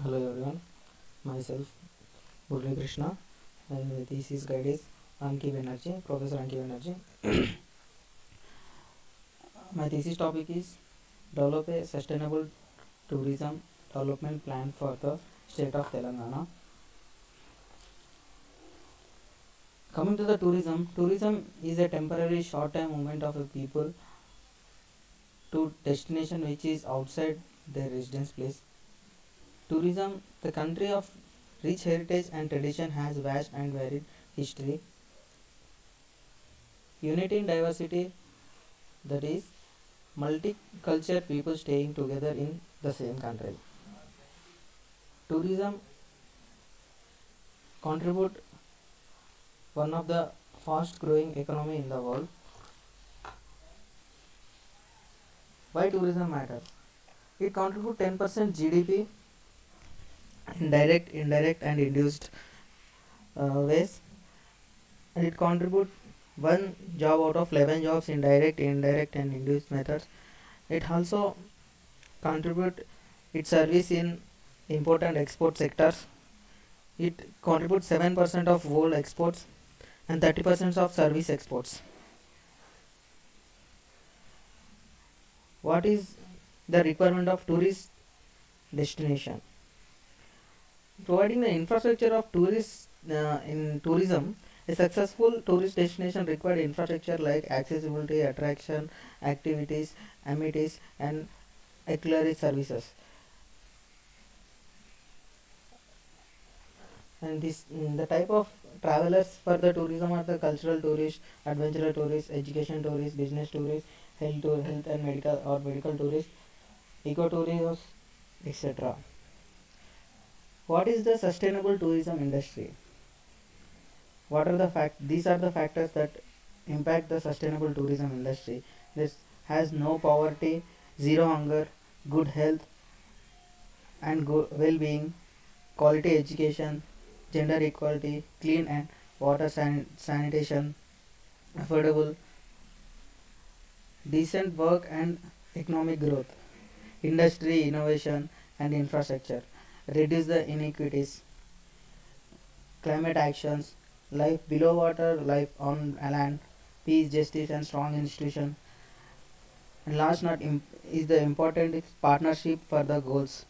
Hello everyone, myself Murli Krishna. My thesis guide is Anki Banerjee, Professor Anki Banerjee. My thesis topic is develop a sustainable tourism development plan for the state of Telangana. Coming to the tourism is a temporary short-term movement of a people to destination which is outside their residence place. Tourism, the country of rich heritage and tradition, has vast and varied history. Unity in diversity, that is multicultural people staying together in the same country. Tourism contribute one of the fast growing economy in the world. Why tourism matter? It contribute 10% GDP in direct, indirect and induced ways, and it contribute one job out of 11 jobs in direct, indirect and induced methods. It also contribute its service in import and export sectors. It contributes 7% of world exports and 30% of service exports. What is the requirement of tourist destination? Providing the infrastructure of tourists in tourism, a successful tourist destination required infrastructure like accessibility, attraction, activities, amenities, and auxiliary services. And the type of travelers for the tourism are the cultural tourists, adventure tourists, education tourists, business tourists, health and medical or medical tourists, ecotourism, etc. What is the sustainable tourism industry? What are the These are the factors that impact the sustainable tourism industry. This has no poverty, zero hunger, good health and well-being, quality education, gender equality, clean and water sanitation, affordable, decent work and economic growth, industry, innovation and infrastructure, reduce the inequities, climate actions, life below water, life on land, peace, justice and strong institution. And last not is the important partnership for the goals.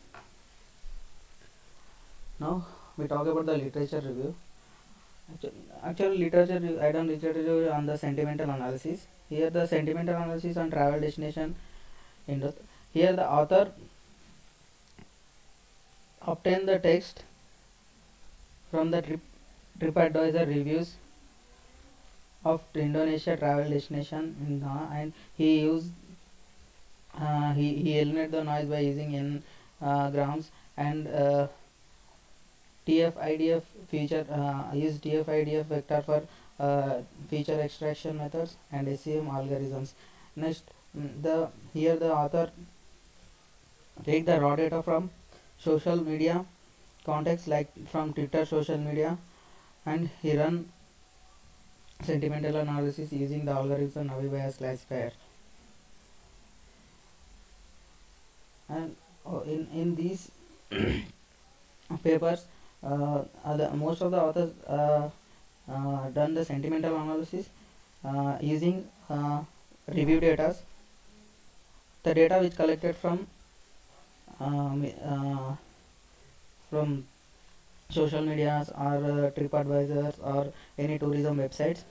Now we talk about the literature review. Actually I done literature review on the sentimental analysis. Here the sentimental analysis on travel destination. Here the author obtained the text from the TripAdvisor reviews of Indonesia travel destination and he used he eliminated the noise by using n grams and TF-IDF feature use TF-IDF vector for feature extraction methods and SEM algorithms. Next, here the author take the raw data from social media context like from Twitter social media and he run sentimental analysis using the algorithm Navi Bayes classifier. And in these papers most of the authors done the sentimental analysis using review data, the data which collected um, uh, from social medias or TripAdvisors or any tourism websites.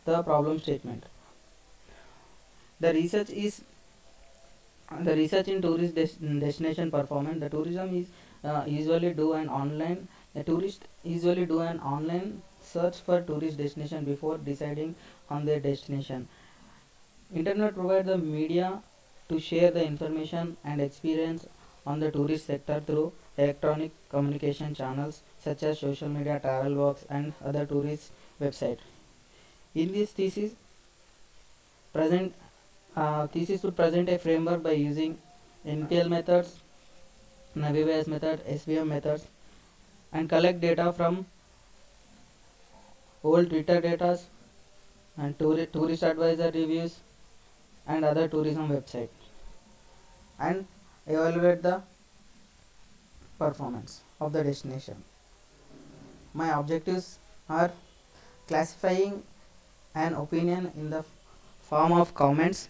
The problem statement. The research is the research in tourist destination performance. The tourism is usually do an online. The tourist usually do an online search for tourist destination before deciding on their destination. Internet provides the media to share the information and experience on the tourist sector through electronic communication channels such as social media, travel blogs, and other tourist websites. In this present thesis would present a framework by using NPL methods, Navi Bayes method, SVM methods, and collect data from old Twitter data and tourist advisor reviews and other tourism websites. And evaluate the performance of the destination. My objectives are classifying an opinion in the form of comments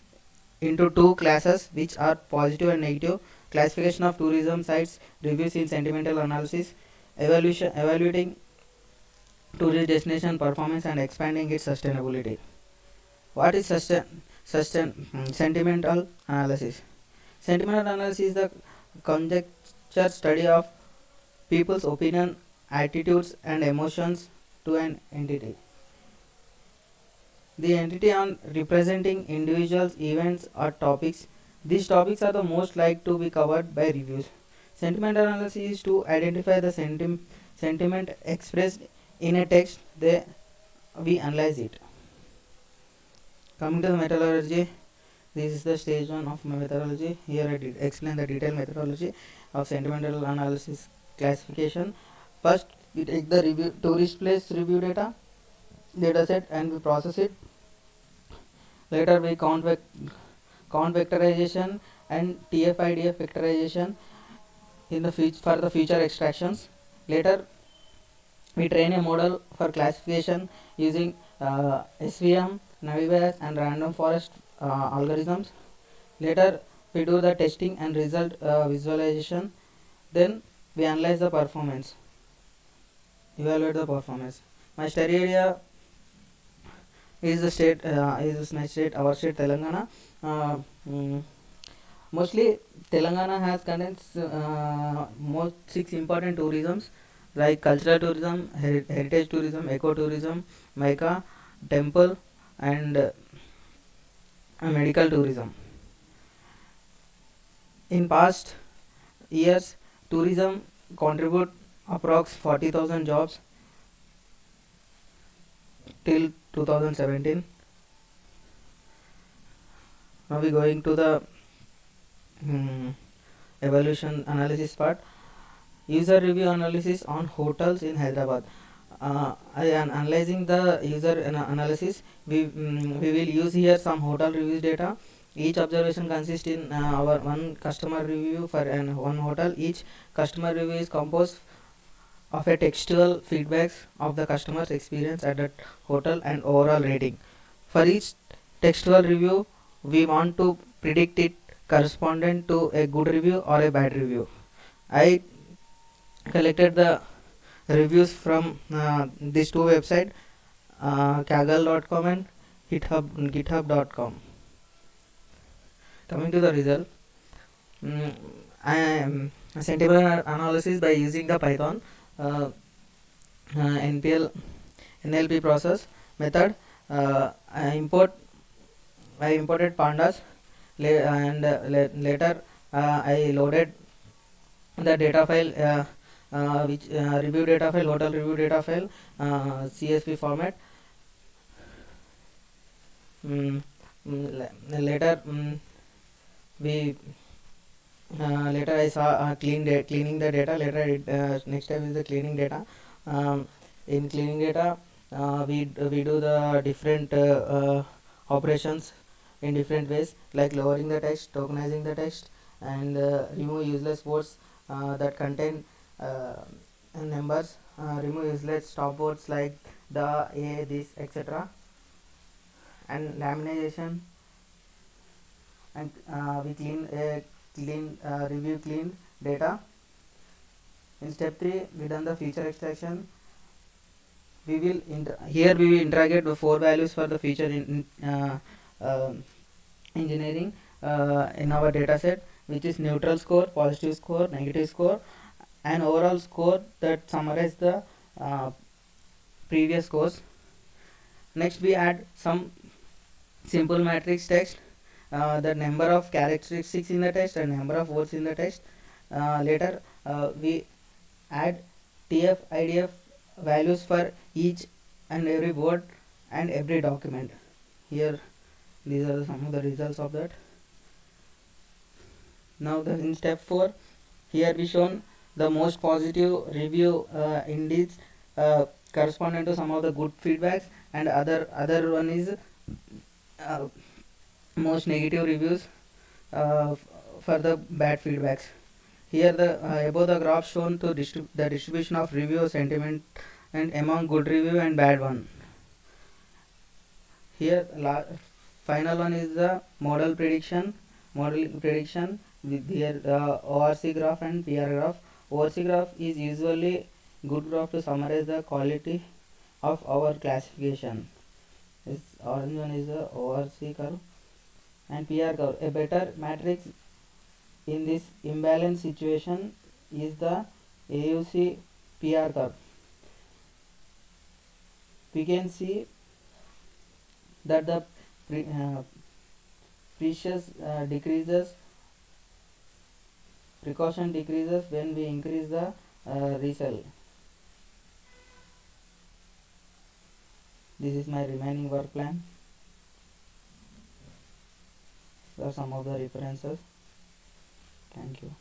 into two classes, which are positive and negative. Classification of tourism sites, reviews in sentimental analysis, evaluating tourist destination performance and expanding its sustainability. What is sentimental analysis? Sentimental analysis is the conjecture study of people's opinion, attitudes, and emotions to an entity. The entity on representing individuals, events, or topics. These topics are the most likely to be covered by reviews. Sentiment analysis is to identify the sentiment expressed in a text. We analyze it. Coming to the methodology, this is the stage 1 of my methodology. Here I did explain the detailed methodology of sentimental analysis classification. First, we take the tourist place review data set and we process it. Later, we count vectorization and TF-IDF vectorization in the for the future extractions. Later, we train a model for classification using SVM, Navibias, and random forest algorithms. Later, we do the testing and result visualization. Then we analyze the performance, evaluate the performance. My study area is the state, our state Telangana. Mostly Telangana has contains most 6 important tourisms like cultural tourism, heritage tourism, ecotourism, Mica, temple, and medical tourism. In past years, tourism contribute approx 40,000 jobs till 2017. Now we going to the evaluation analysis part. User review analysis on hotels in Hyderabad. I am analyzing the user analysis. We will use here some hotel reviews data. Each observation consists in our one customer review for one hotel. Each customer review is composed of a textual feedbacks of the customer's experience at that hotel and overall rating. For each textual review, we want to predict it correspondent to a good review or a bad review. I collected the reviews from these two websites, kaggle.com and github.com. Coming to the result, I am sentiment analysis by using the Python NLP process method. I imported pandas and later I loaded the data file which review data file, hotel review data file, CSV format. Later I saw cleaning the data. Later next step is the cleaning data. In cleaning data, we do the different operations in different ways, like lowering the text, tokenizing the text, and remove useless words that contain numbers. Remove useless stop words like the, a, this, etc. And lamination. And we review cleaned data. In step 3, we done the feature extraction. We will interrogate the 4 values for the feature engineering in our data set, which is neutral score, positive score, negative score, and overall score that summarize the previous scores. Next, we add some simple matrix text, the number of characteristics in the text and number of words in the text. Later, we add TF IDF values for each and every word and every document. Here, these are some of the results of that. Now, in step 4, here we shown the most positive review index corresponding to some of the good feedbacks, and other one is most negative reviews for the bad feedbacks. Here the above the graph shown to the distribution of review sentiment and among good review and bad one. Here final one is the model prediction with here ORC graph and PR graph. ORC graph is usually good graph to summarize the quality of our classification. This orange one is the ORC curve and PR curve. A better matrix in this imbalance situation is the AUC PR curve. We can see that the precious decreases, precaution decreases when we increase the resell. This is my remaining work plan. These are some of the references. Thank you.